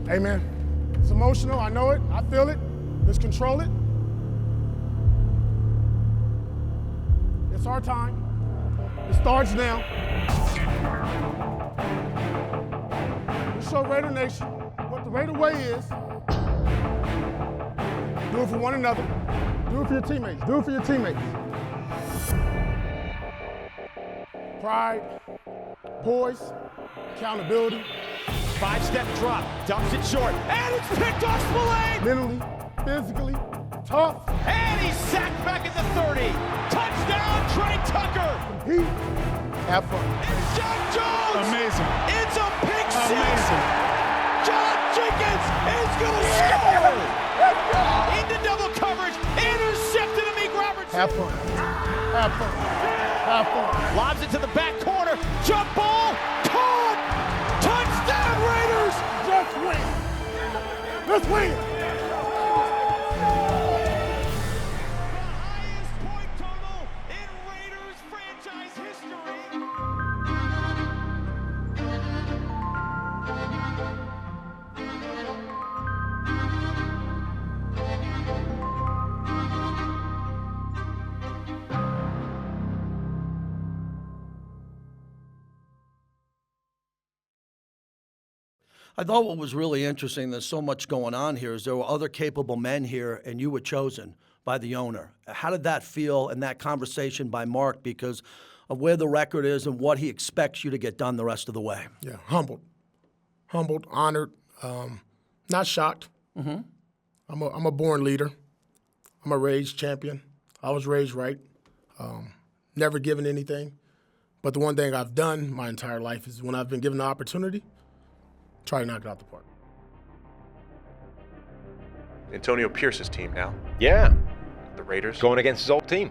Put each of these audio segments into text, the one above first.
Hey, man, it's emotional. I know it. I feel it. Let's control it. It's our time. It starts now. We show Raider Nation what the Raider way is. Do it for one another. Do it for your teammates. Do it for your teammates. Pride, poise, accountability. 5-step drop, dumps it short, and it's picked off Spillane! Mentally, physically, tough. And he's sacked back at the 30. Touchdown, Trey Tucker! Compete, have fun. It's John Jones! Amazing. It's a pick six! Amazing. John Jenkins is gonna score! Into double coverage, intercepted Amik Robertson! Have fun, have fun, have fun. Lobs it to the back corner, jump ball, caught! Touchdown Raiders! Just win. Let's win. The highest point total in Raiders franchise history. I thought what was really interesting, there's so much going on here, is there were other capable men here, and you were chosen by the owner. How did that feel in that conversation by Mark because of where the record is and what he expects you to get done the rest of the way? Yeah, humbled, honored, not shocked. Mm-hmm. I'm a born leader. I'm a raised champion. I was raised right. Never given anything. But the one thing I've done my entire life is when I've been given the opportunity, try to knock it out the park. Antonio Pierce's team now. Yeah. The Raiders. Going against his old team.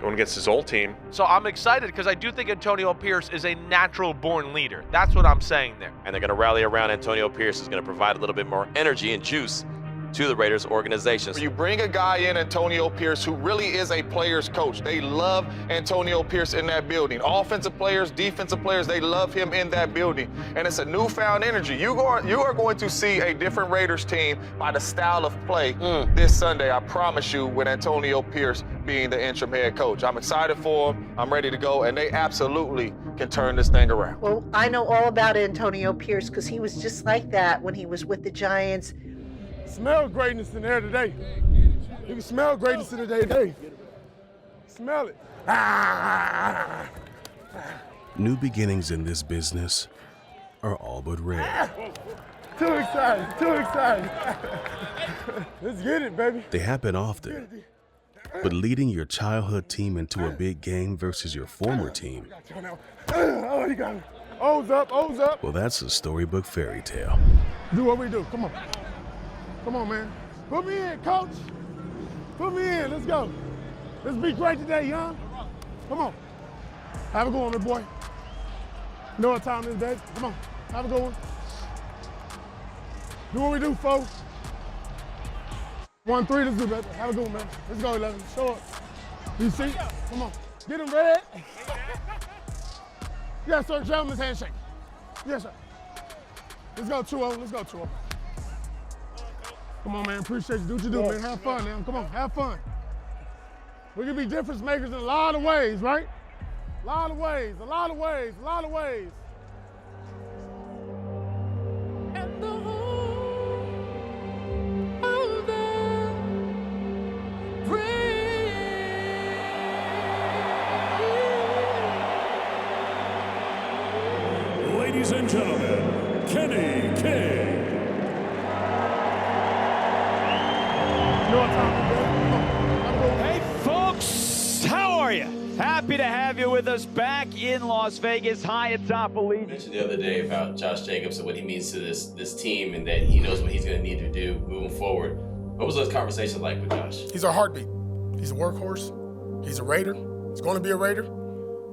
Going against his old team. So I'm excited because I do think Antonio Pierce is a natural-born leader. That's what I'm saying there. And they're going to rally around Antonio Pierce, is going to provide a little bit more energy and juice to the Raiders organization. You bring a guy in, Antonio Pierce, who really is a player's coach. They love Antonio Pierce in that building. Offensive players, defensive players, they love him in that building. And it's a newfound energy. You are going to see a different Raiders team by the style of play this Sunday, I promise you, with Antonio Pierce being the interim head coach. I'm excited for him. I'm ready to go, and they absolutely can turn this thing around. Well, I know all about Antonio Pierce because he was just like that when he was with the Giants. Smell greatness in there today. You can smell greatness in the day today. Smell it. New beginnings in this business are all but rare. Too excited, too excited. Let's get it, baby. They happen often, but leading your childhood team into a big game versus your former team, Oh, you got it. O's up, O's up. well, that's a storybook fairy tale. Do what we do, come on. Come on, man. Put me in, coach. Put me in, let's go. Let's be great today, young. Come on. Have a good one, my boy. You know what time it is, baby. Come on, have a good one. Do what we do, folks. 1-3, let's do, baby. Have a good one, man. Let's go, 11. Show up. You see? Come on. Get him red. Yes, sir. Gentleman's handshake. Yes, sir. Let's go 2-0. Let's go 2-0. Come on, man. Appreciate you. Do what you do, man. Have fun, man. Come on, have fun. We can be difference makers in a lot of ways, right? A lot of ways, a lot of ways, a lot of ways. And the whole of the praise. Ladies and gentlemen, Kenny King. Hey folks, how are you? Happy to have you with us back in Las Vegas, high atop Elite. You mentioned the other day about Josh Jacobs and what he means to this team and that he knows what he's going to need to do moving forward. What was those conversations like with Josh? He's our heartbeat. He's a workhorse. He's a Raider. He's going to be a Raider.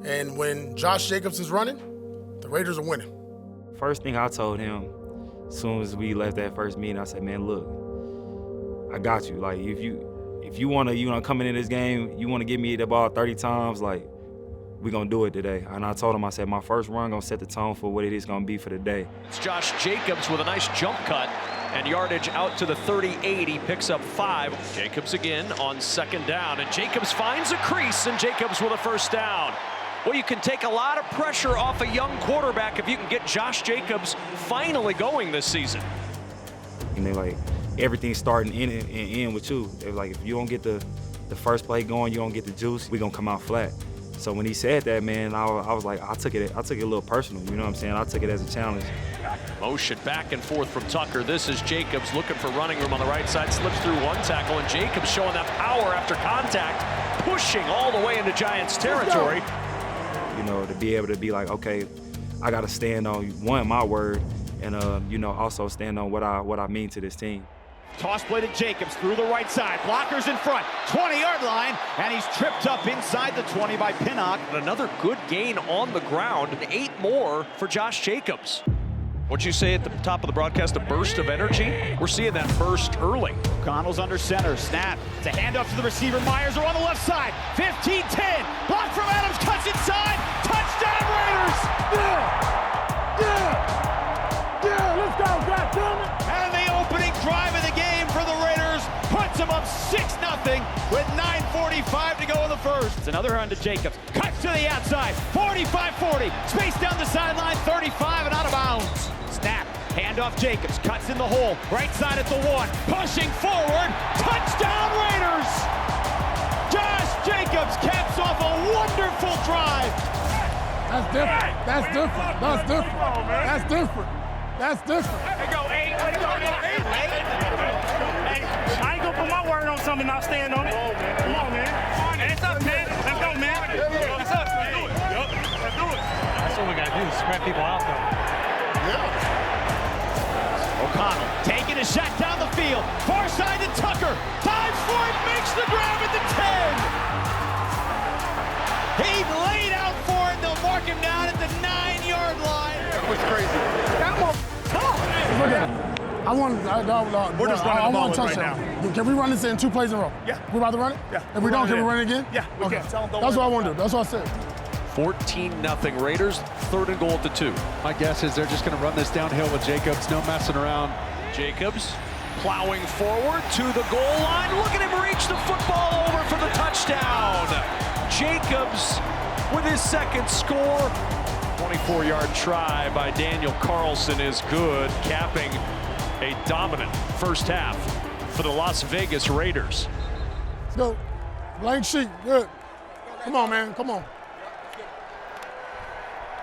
And when Josh Jacobs is running, the Raiders are winning. First thing I told him, as soon as we left that first meeting, I said, man, look, I got you. Like, if you want to, coming in this game, you want to give me the ball 30 times, like, we're going to do it today. And I told him, I said, my first run going to set the tone for what it is going to be for the day. It's Josh Jacobs with a nice jump cut and yardage out to the 38. He picks up 5. Jacobs again on 2nd down, and Jacobs finds a crease, and Jacobs with a 1st down. Well, you can take a lot of pressure off a young quarterback if you can get Josh Jacobs finally going this season. And they like, everything's starting in and end with you. They're like, if you don't get the first play going, you don't get the juice, we're going to come out flat. So when he said that, man, I was like, I took it a little personal, you know what I'm saying? I took it as a challenge. Motion back and forth from Tucker. This is Jacobs looking for running room on the right side, slips through 1 tackle, and Jacobs showing that power after contact, pushing all the way into Giants territory. You know, to be able to be like, okay, I got to stand on, one, my word, and, you know, also stand on what I mean to this team. Toss play to Jacobs through the right side. Blockers in front. 20-yard line. And he's tripped up inside the 20 by Pinnock. Another good gain on the ground. 8 more for Josh Jacobs. What'd you say at the top of the broadcast? A burst of energy? We're seeing that burst early. O'Connell's under center. Snap. It's a handoff to the receiver. Myers are on the left side. 15-10. Block from Adams. Cuts inside. Touchdown Raiders! Yeah, let's go, goddammit! And the opening drive of the game for the Raiders puts them up 6-0 with 9:45 to go in the first. It's another run to Jacobs. Cuts to the outside. 45-40. Space down the sideline. 35 and out of bounds. Snap. Handoff Jacobs. Cuts in the hole. Right side at the 1. Pushing forward. Touchdown Raiders! Josh Jacobs caps off a wonderful drive. That's different. That's different. That's different. That's different. That's different. Hey, go 8. Way to go, 8. Hey, I ain't gonna put my word on something and not stand on it. Come on, man. Hey, it's up, man. Let's go, man. It's up. Let's do it. Yep. Let's do it. That's what we gotta do, spread people out, though. Yeah. O'Connell taking a shot down the field. Far side to Tucker. Dives for it, makes the grab at the 10. He laid out for it. They'll mark him down at the 9-yard line. That was crazy. That was tough. I want to touch that. Can we run this in 2 plays in a row? Yeah. We about to run it? Yeah. If we don't, can we run it again? Yeah, we can. Tell them don't That's what I want to do. That's what I said. 14-0 Raiders. 3rd and goal at the 2. My guess is they're just going to run this downhill with Jacobs. No messing around. Jacobs plowing forward to the goal line. Look at him reach the football over for the touchdown. Jacobs with his 2nd score. 24-yard try by Daniel Carlson is good, capping a dominant first half for the Las Vegas Raiders. Let's go. Blank sheet. Good. Come on, man. Come on.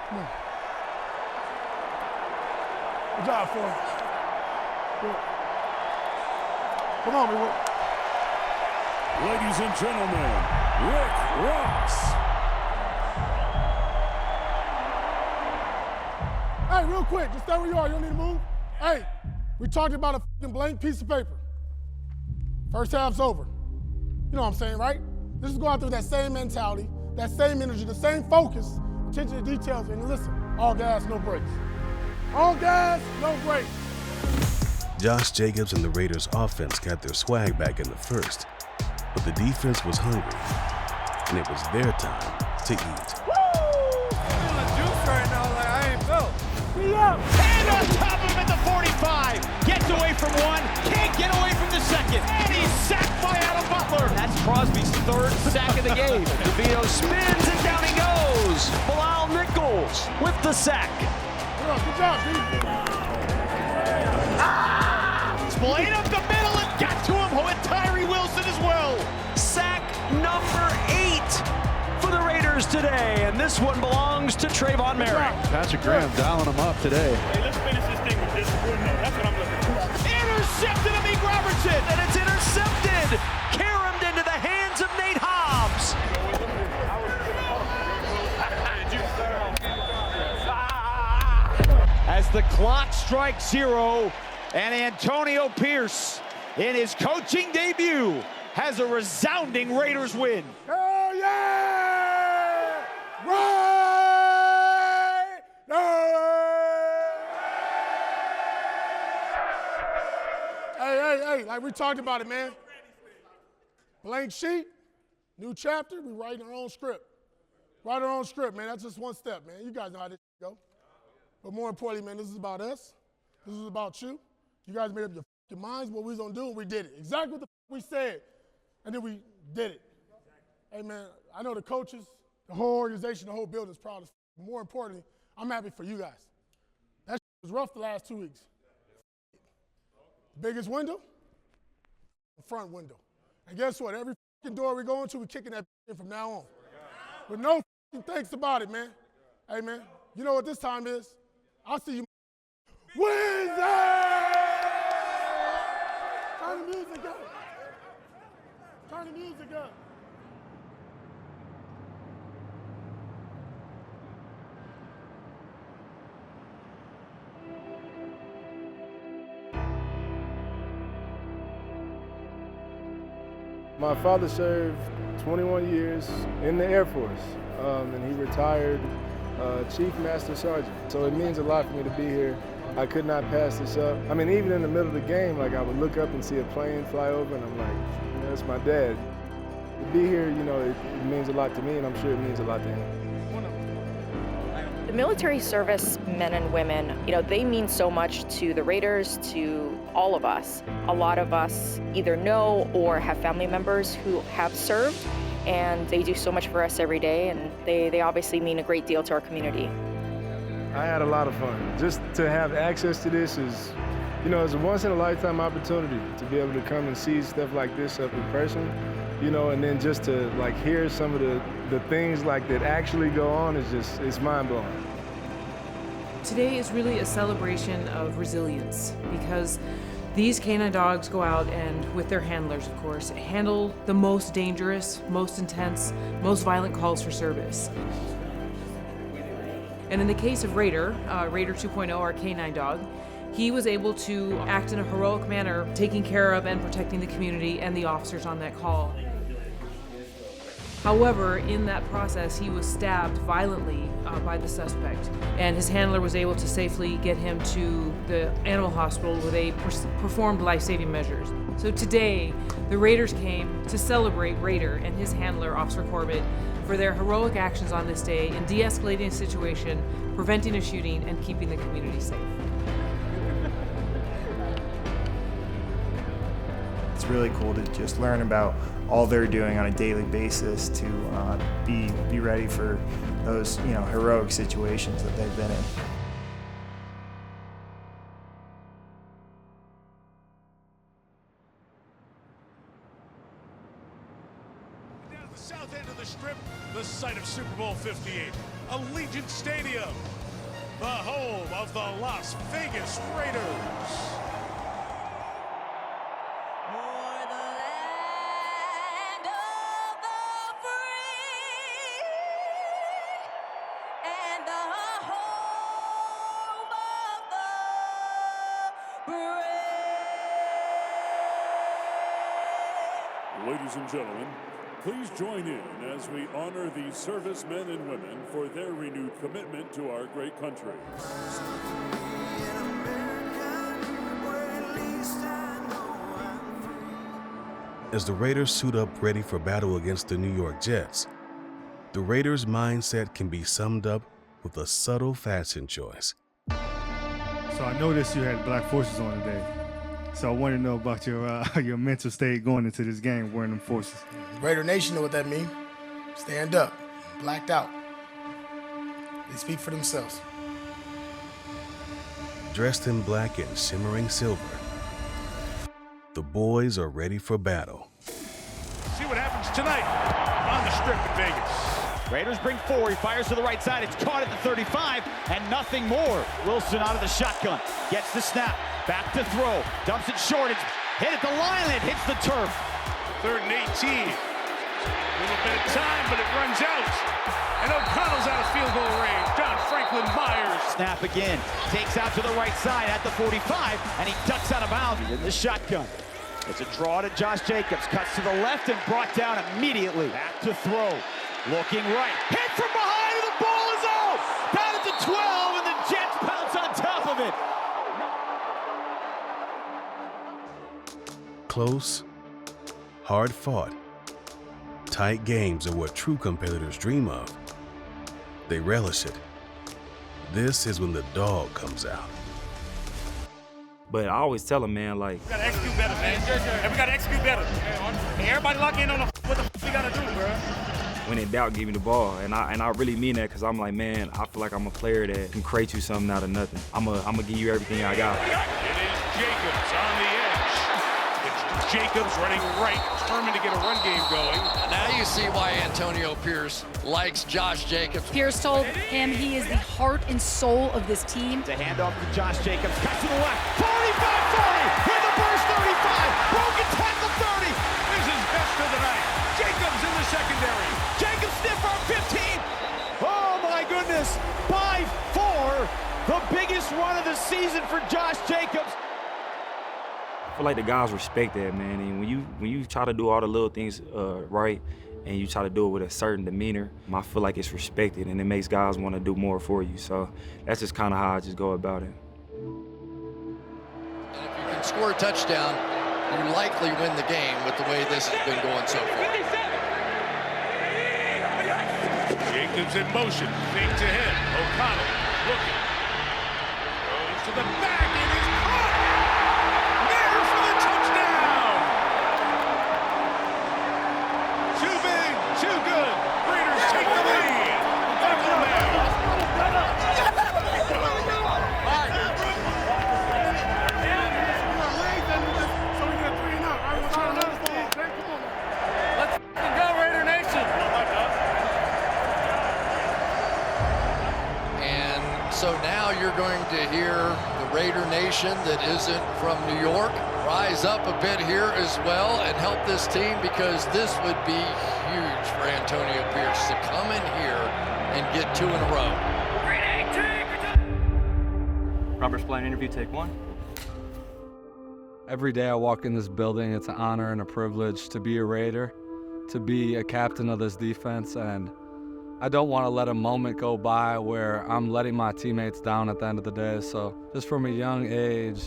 Come on. Good job, Phil. Good. Come on, man. Ladies and gentlemen, Rick Ross. Hey, real quick, just stay where you are. You don't need to move. Hey, we talked about a fucking blank piece of paper. First half's over. You know what I'm saying, right? Let's just go out there with that same mentality, that same energy, the same focus, attention to details, and listen, all gas, no brakes. All gas, no brakes. Josh Jacobs and the Raiders' offense got their swag back in the first, but the defense was hungry, and it was their time to eat. And on top of him at the 45. Gets away from 1, can't get away from the 2nd. And he's sacked by Adam Butler. That's Crosby's 3rd sack of the game. DeVito spins and down he goes. Bilal Nichols with the sack. Good job, dude. Splayed up the middle and got to him with Tyree Wilson as well. Sack number 8 for the Raiders today, and this one belongs to Trayvon Merrick. Patrick Graham dialing him up today. Hey, let's finish this thing with this. That's what I'm looking for. Intercepted Amik Robertson, and it's intercepted. Caromed into the hands of Nate Hobbs. As the clock strikes 0, and Antonio Pierce, in his coaching debut, has a resounding Raiders win. Hell yeah! Right! Hey, like we talked about it, man. Blank sheet, new chapter, we writing our own script. Write our own script, man. That's just one step, man. You guys know how this go. But more importantly, man, this is about us. This is about you. You guys made up your minds what we was going to do, and we did it. Exactly what we said, and then we did it. Hey, man, I know the coaches, the whole organization, the whole building is proud of. More importantly, I'm happy for you guys. That was rough the last 2 weeks. The biggest window, the front window. And guess what? Every door we go into, we're kicking that in from now on. With no thanks about it, man. Hey, man, you know what this time is? I'll see you Wednesday! Turn the music up. Turn the music up. My father served 21 years in the Air Force, and he retired Chief Master Sergeant. So it means a lot for me to be here. I could not pass this up. I mean, even in the middle of the game, like I would look up and see a plane fly over, and I'm like, you know, that's my dad. To be here, you know, it means a lot to me, and I'm sure it means a lot to him. The military service men and women, you know, they mean so much to the Raiders, to all of us. A lot of us either know or have family members who have served, and they do so much for us every day, and they obviously mean a great deal to our community. I had a lot of fun. Just to have access to this is, you know, it's a once-in-a-lifetime opportunity to be able to come and see stuff like this up in person, you know, and then just to, like, hear some of the things, like, that actually go on is just, it's mind-blowing. Today is really a celebration of resilience because these canine dogs go out and, with their handlers, of course, handle the most dangerous, most intense, most violent calls for service. And in the case of Raider 2.0, our canine dog, he was able to act in a heroic manner, taking care of and protecting the community and the officers on that call. However, in that process, he was stabbed violently by the suspect, and his handler was able to safely get him to the animal hospital where they performed life-saving measures. So today, the Raiders came to celebrate Raider and his handler, Officer Corbett, for their heroic actions on this day in de-escalating a situation, preventing a shooting, and keeping the community safe. It's really cool to just learn about all they're doing on a daily basis to be ready for those, you know, heroic situations that they've been in. Down at the south end of the strip, the site of Super Bowl 58, Allegiant Stadium, the home of the Las Vegas Raiders. Ladies and gentlemen, please join in as we honor these servicemen and women for their renewed commitment to our great country. As the Raiders suit up ready for battle against the New York Jets, the Raiders' mindset can be summed up with a subtle fashion choice. So I noticed you had black forces on today. So I want to know about your mental state going into this game wearing them forces. Raider Nation know what that means. Stand up, blacked out. They speak for themselves. Dressed in black and shimmering silver, the boys are ready for battle. See what happens tonight on the strip in Vegas. Raiders bring 4. He fires to the right side. It's caught at the 35, and nothing more. Wilson out of the shotgun. Gets the snap. Back to throw. Dumps it short. It's hit at the line, and it hits the turf. 3rd and 18. A little bit of time, but it runs out. And O'Connell's out of field goal range. John Franklin Myers. Snap again. Takes out to the right side at the 45, and he ducks out of bounds in the shotgun. It's a draw to Josh Jacobs. Cuts to the left and brought down immediately. Back to throw. Looking right. Hit from behind, and the ball is out. Down at the 12, and the Jets pounce on top of it. Close, hard-fought, tight games are what true competitors dream of, They relish it. This is when the dog comes out. But I always tell them, man, like, We gotta execute better, man. And we gotta execute better. And everybody lock in on what the we gotta do, bro. when in doubt, give me the ball. And I really mean that, because I'm like, man, I feel like I'm a player that can create you something out of nothing. I'm gonna give you everything I got. It is Jacobs on the edge. It's Jacobs running right, determined to get a run game going. Now you see why Antonio Pierce likes Josh Jacobs. Pierce told him he is the heart and soul of this team. The handoff to Josh Jacobs, cuts to the left, 45-40, hit the burst 35, broken tackle 30. This is best of the night. Jacobs in the secondary. Jacobs stiff arm 15. Oh my goodness, by 4, the biggest run of the season for Josh Jacobs. I feel like the guys respect that, man. And when you try to do all the little things right, and you try to do it with a certain demeanor, I feel like it's respected, and it makes guys want to do more for you. So that's just kind of how I just go about it. And if you can score a touchdown, you likely win the game with the way this has been going so far. Jacobs in motion, fake to him. O'Connell looking. Goes to the back, and he's caught! There for the touchdown! Too big, too good. Raiders take the lead. Michael Let's go, Raider Nation. And so now you're going to hear the Raider Nation that isn't from New York rise up a bit here as well and help this team, because this would be huge for Antonio Pierce to come in here and get 2 in a row. Robert Spillane, interview, take 1. Every day I walk in this building, it's an honor and a privilege to be a Raider, to be a captain of this defense, and I don't want to let a moment go by where I'm letting my teammates down at the end of the day. So just from a young age,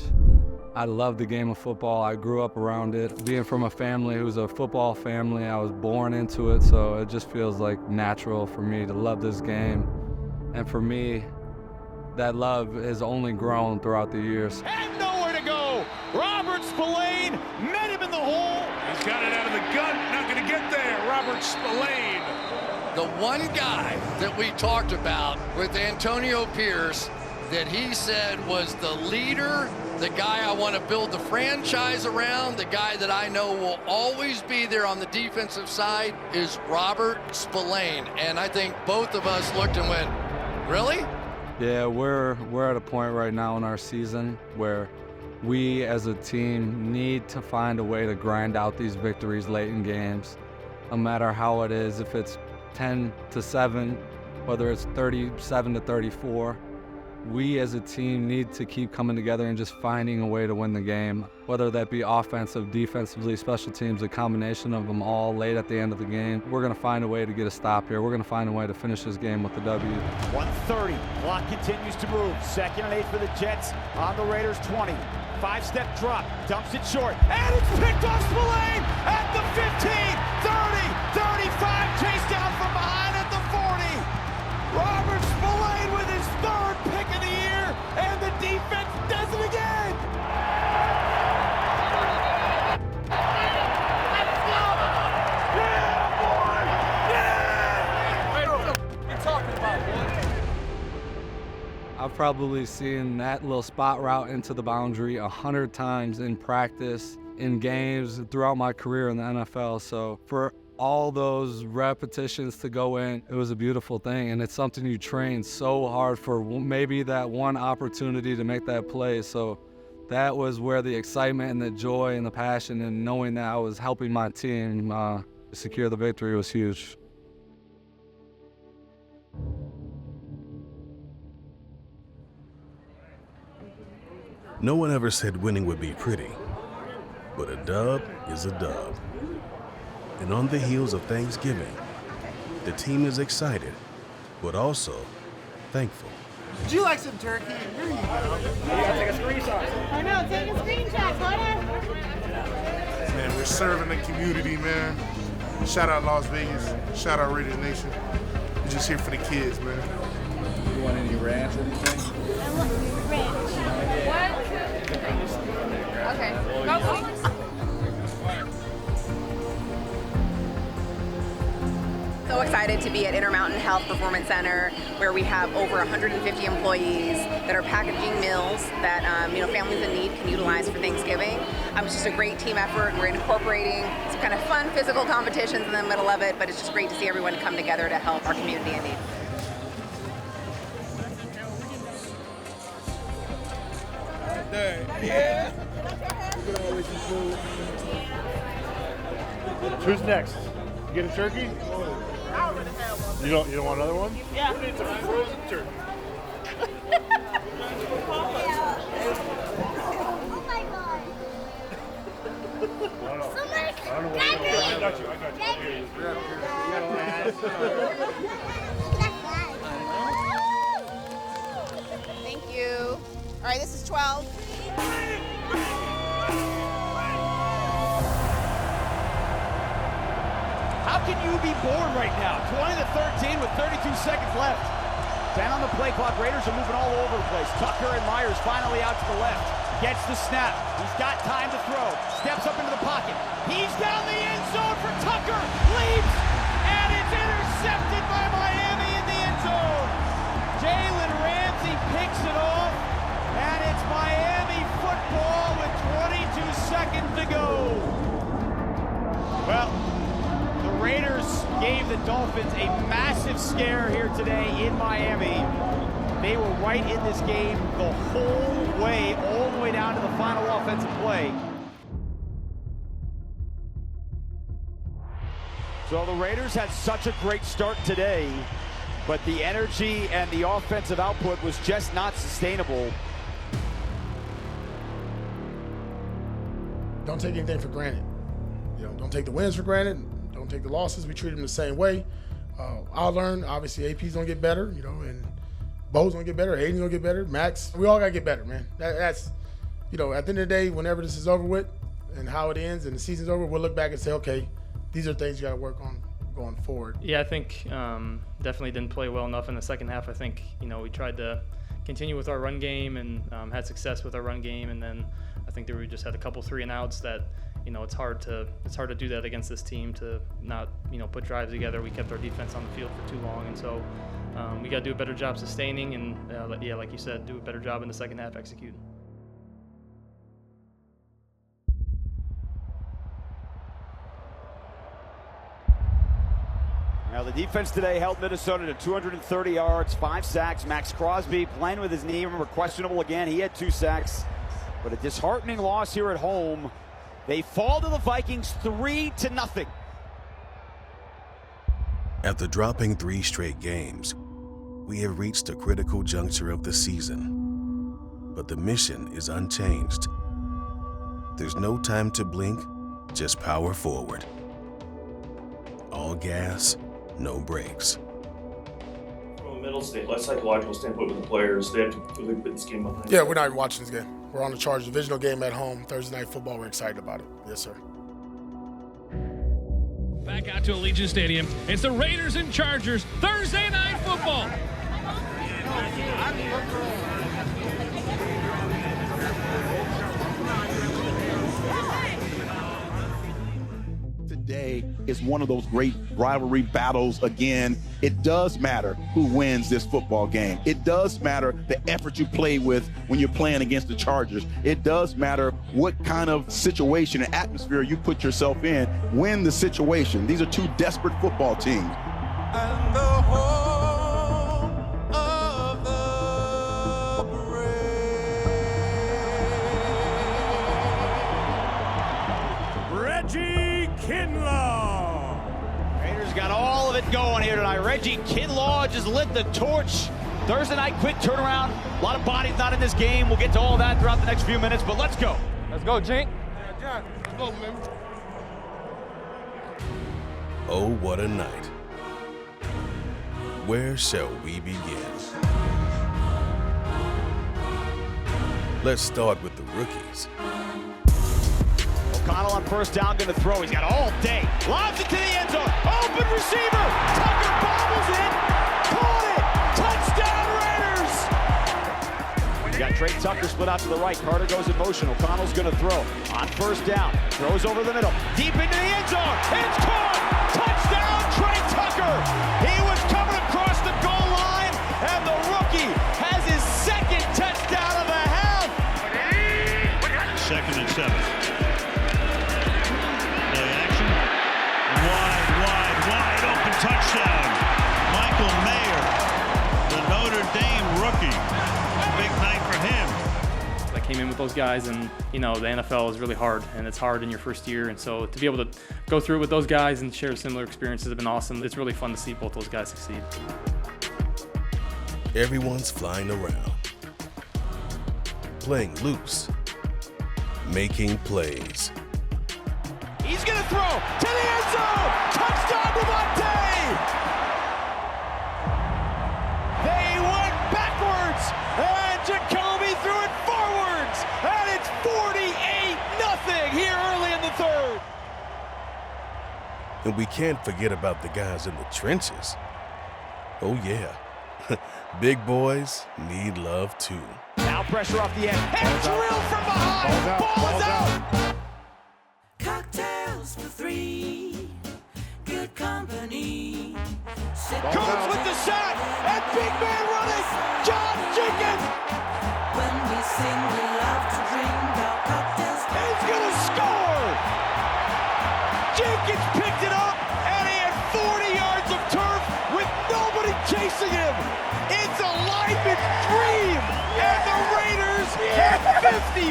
I love the game of football. I grew up around it. Being from a family who's a football family, I was born into it, so it just feels like natural for me to love this game. And for me, that love has only grown throughout the years. And nowhere to go. Robert Spillane met him in the hole. He's got it out of the gun, not going to get there. Robert Spillane. The one guy that we talked about with Antonio Pierce that he said was the leader, the guy I want to build the franchise around, the guy that I know will always be there on the defensive side, is Robert Spillane. And I think both of us looked and went, really? Yeah, we're at a point right now in our season where we as a team need to find a way to grind out these victories late in games, no matter how it is, if it's 10-7, whether it's 37-34. We as a team need to keep coming together and just finding a way to win the game, whether that be offensive, defensively, special teams, a combination of them all late at the end of the game. We're going to find a way to get a stop here. We're going to find a way to finish this game with the W. 1:30, clock continues to move. 2nd and 8 for the Jets on the Raiders 20. 5-step drop, dumps it short, and it's picked off Spillane at the 15, 30, 35, chased down from behind at the 40. Robert Spillane with his 3rd pick of the year, and the defense does it again. I've probably seen that little spot route into the boundary 100 times in practice, in games, throughout my career in the NFL. So for all those repetitions to go in, it was a beautiful thing. And it's something you train so hard for, maybe that one opportunity to make that play. So that was where the excitement and the joy and the passion and knowing that I was helping my team secure the victory was huge. No one ever said winning would be pretty, but a dub is a dub. And on the heels of Thanksgiving, the team is excited, but also thankful. Would you like some turkey? Here you go. Take a screenshot. I know, take a screenshot, Man, we're serving the community, man. Shout out Las Vegas. Shout out Raider Nation. just here for the kids, man. You want any ranch or anything? I want ranch. Okay. Go. So excited to be at Intermountain Health Performance Center, where we have over 150 employees that are packaging meals that families in need can utilize for Thanksgiving. It's just a great team effort. We're incorporating some kind of fun physical competitions in the middle of it, but it's just great to see everyone come together to help our community in need. Yeah. Who's next? You get a turkey? I already have one. You don't want another one? Yeah. Who needs a frozen turkey? I got you. Thank you. All right, this is 12. How can you be bored right now? 20-13 with 32 seconds left. Down the play clock. Raiders are moving all over the place. Tucker and Myers finally out to the left. Gets the snap. He's got time to throw. Steps up into the pocket. He's down the end zone for Tucker. Leaps. And it's intercepted by Miami in the end zone. Jalen Ramsey picks it off. And it's Miami football with 22 seconds to go. Well, the Raiders gave the Dolphins a massive scare here today in Miami. They were right in this game the whole way, all the way down to the final offensive play. So the Raiders had such a great start today, but the energy and the offensive output was just not sustainable. Don't take anything for granted. Don't take the wins for granted. Don't take the losses. We treat them the same way. I'll learn. Obviously, AP's gonna get better, and Bo's gonna get better. Aiden's gonna get better. Max, we all gotta get better, man. That's, at the end of the day, whenever this is over with and how it ends and the season's over, we'll look back and say, okay, these are things you gotta work on going forward. Yeah, I think definitely didn't play well enough in the second half. I think, we tried to continue with our run game and had success with our run game, and then I think that we just had a couple 3-and-outs that, it's hard to do that against this team, to not, put drives together. We kept our defense on the field for too long, and so we got to do a better job sustaining, and like you said, do a better job in the second half executing. Now the defense today held Minnesota to 230 yards, 5 sacks. Max Crosby playing with his knee. Remember, questionable again. He had 2 sacks, but a disheartening loss here at home. They fall to the Vikings 3-0. After dropping 3 straight games, we have reached a critical juncture of the season. But the mission is unchanged. There's no time to blink, just power forward. All gas, no brakes. From a mental state, like psychological standpoint with the players, they have to really put this game behind. Yeah, we're not even watching this game. We're on the Chargers divisional game at home, Thursday Night Football. We're excited about it. Yes, sir. Back out to Allegiant Stadium. It's the Raiders and Chargers, Thursday Night Football. Today is one of those great rivalry battles again. It does matter who wins this football game. It does matter the effort you play with when you're playing against the Chargers. It does matter what kind of situation and atmosphere you put yourself in. Win the situation. These are two desperate football teams. And the home of the Reggie Kinlaw. Raiders got all of it going here tonight. Reggie Kinlaw just lit the torch. Thursday night, quick turnaround. A lot of bodies not in this game. We'll get to all that throughout the next few minutes, but let's go. Let's go, Jink. Yeah, John, let's go, man. Oh, what a night. Where shall we begin? Let's start with the rookies. O'Connell on first down, going to throw. He's got all day. Lobs it to the end zone. Open receiver. Tucker bobbles it. Caught it. Touchdown Raiders. You got Trey Tucker split out to the right. Carter goes in motion. O'Connell's going to throw. On first down. Throws over the middle. Deep into the end zone. It's caught. Touchdown Trey Tucker. He was coming across the goal line, and the rookie has his second touchdown of the half. 2nd and 7. Play action. Wide open touchdown. Michael Mayer, the Notre Dame rookie. Big night for him. I came in with those guys, and the NFL is really hard, and it's hard in your first year, and so to be able to go through it with those guys and share similar experiences have been awesome. It's really fun to see both those guys succeed. Everyone's flying around, playing loose, making plays. He's going to throw to the end zone. Touchdown Devontae. They went backwards, and Jacoby threw it forwards, and it's 48-0 here early in the third. And we can't forget about the guys in the trenches. Oh yeah, big boys need love too. Now pressure off the end, and drill from behind. Ball's out. Cocktails for 3. Good company. Coons with the sack, and big man running. John Jenkins. When we sing, we love to drink our cocktails. He's gonna score. Jenkins picked it up, and he had 40 yards of turf with nobody chasing him. It's a lineman's dream, and the Raiders have 55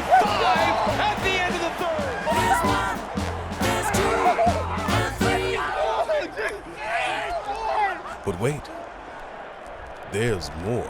at the end of the third. There's 1, there's 2, and 3. But wait, there's more.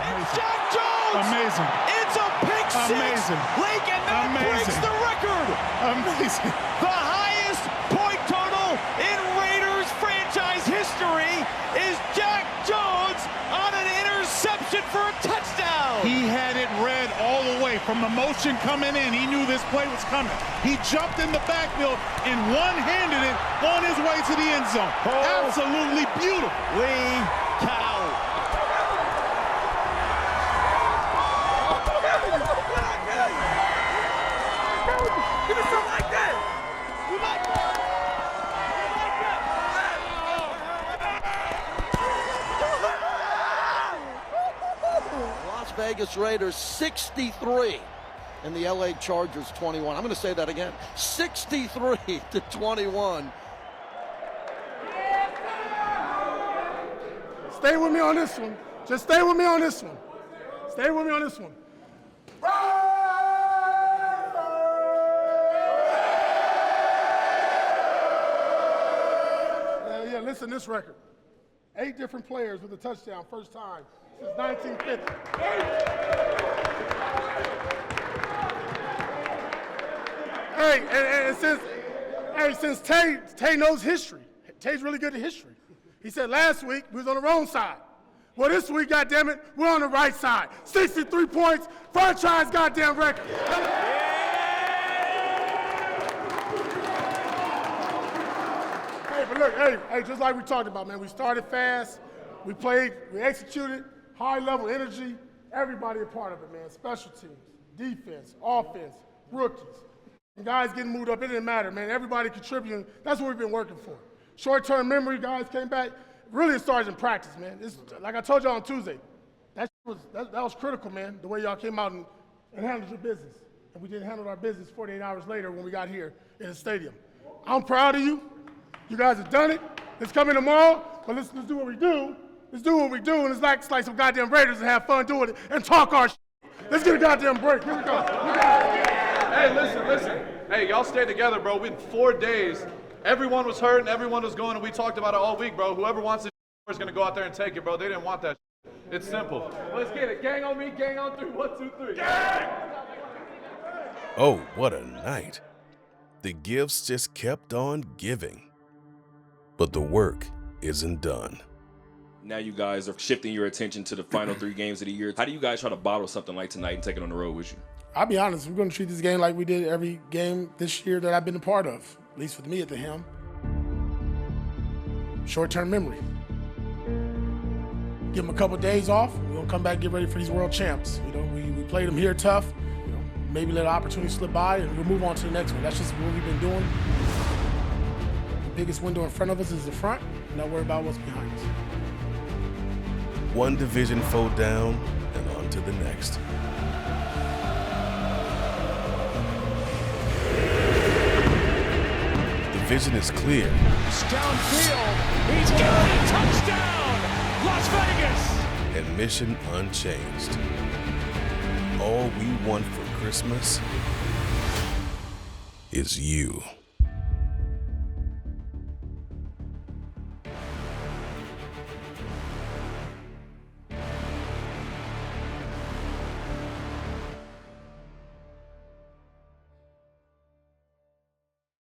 It's Jack Jones. Amazing. It's a pick six. Amazing. Lincoln that breaks the record. Amazing. The highest point total in Raiders franchise history is Jack Jones on an interception for a touchdown. He had it read all the way from the motion coming in. He knew this play was coming. He jumped in the backfield and one-handed it on his way to the end zone. Absolutely beautiful. Lee Cow. Las Vegas Raiders 63 and the LA Chargers 21. I'm going to say that again. 63-21. Stay with me on this one. Just stay with me on this one. Stay with me on this one. Yeah, listen to this record. 8 different players with a touchdown, first time since 1950. Since Tay knows history. Tay's really good at history. He said last week we was on the wrong side. Well, this week, goddammit, we're on the right side. 63 points, franchise goddamn record. Hey, but look, hey, just like we talked about, man, we started fast, we played, we executed, high level energy, everybody a part of it, man. Special teams, defense, offense, rookies. And guys getting moved up, it didn't matter, man. Everybody contributing, that's what we've been working for. Short-term memory, guys came back. Really, it starts in practice, man. It's, like I told y'all on Tuesday, that was critical, man, the way y'all came out and handled your business. And we didn't handle our business 48 hours later when we got here in the stadium. I'm proud of you. You guys have done it. Let's come in tomorrow, but let's do what we do. Let's do what we do, and let's like some goddamn Raiders and have fun doing it and talk our shit. Let's get a goddamn break. Here we go. Hey, listen. Hey, y'all stay together, bro. We 4 days. Everyone was hurt and everyone was going, and we talked about it all week, bro. Whoever wants it is going to go out there and take it, bro. They didn't want that. It's simple. Let's get it. Gang on me, gang on 3. 1, 2, 3. Gang! Oh, what a night. The gifts just kept on giving. But the work isn't done. Now you guys are shifting your attention to the final 3 games of the year. How do you guys try to bottle something like tonight and take it on the road with you? I'll be honest, we're going to treat this game like we did every game this year that I've been a part of, at least with me at the helm. Short-term memory. Give them a couple days off. We're going to come back and get ready for these world champs. You know, we played them here tough. You know, maybe let an opportunity slip by and we'll move on to the next one. That's just what we've been doing. The biggest window in front of us is the front. Not worry about what's behind us. One division foe down and on to the next. The vision is clear. It's downfield. He's got it. Touchdown, Las Vegas. And mission unchanged. All we want for Christmas is you.